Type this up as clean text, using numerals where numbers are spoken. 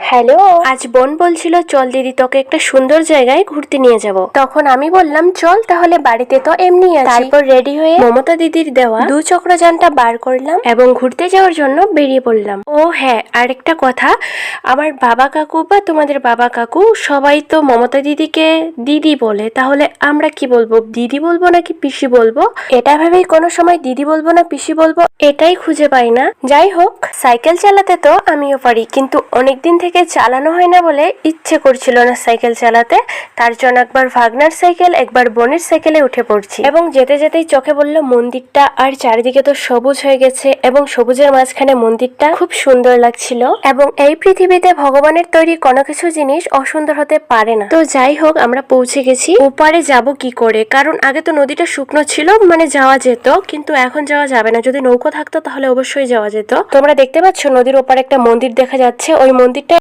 Hello, আজ বোন বলছিল চল দিদি তোকে একটা সুন্দর জায়গায় ঘুরতে নিয়ে যাব। তখন আমি বললাম চল তাহলে, বাড়িতে তো এমনি আছি। তারপর রেডি হয়ে মমতা দিদির দেওয়া 2 চক্রযানটা বার করলাম এবং ঘুরতে যাওয়ার জন্য বেরিয়ে পড়লাম। ও হ্যাঁ, আরেকটা কথা, আমার বাবা কাকু বা তোমাদের বাবা কাকু সবাই তো মমতা দিদিকে দিদি বলে, তাহলে আমরা কি বলবো? দিদি বলবো নাকি পিসি বলবো? এটা ভেবেই কোনো সময় দিদি বলবো না পিসি বলবো এটাই খুঁজে পাই না। যাই হোক, সাইকেল চালাতে তো আমিও পারি, কিন্তু অনেকদিন থেকে চালানো হয় না বলে ইচ্ছে করছিল না সাইকেল চালাতে। তার জন্য একবার ভাগনার সাইকেল, একবার বোনের সাইকেলে উঠে পড়ছি এবং যেতে যেতেই চোখে বললো মন্দিরটা, আর চারিদিকে তো সবুজ হয়ে গেছে এবং সবুজের মাঝখানে মন্দিরটা খুব সুন্দর লাগছিল। এবং এই পৃথিবীতে ভগবানের তৈরি কোনো কিছু জিনিস অসুন্দর হতে পারে না। তো যাই হোক, আমরা পৌঁছে গেছি। ওপারে যাব কি করে, কারণ আগে তো নদীটা শুকনো ছিল, মানে যাওয়া যেত, কিন্তু এখন যাওয়া যাবে না। যদি নৌকো থাকতো তাহলে অবশ্যই যাওয়া যেত। তোমরা দেখতে পাচ্ছ নদীর ওপারে একটা মন্দির দেখা যাচ্ছে, ওই মন্দিরটা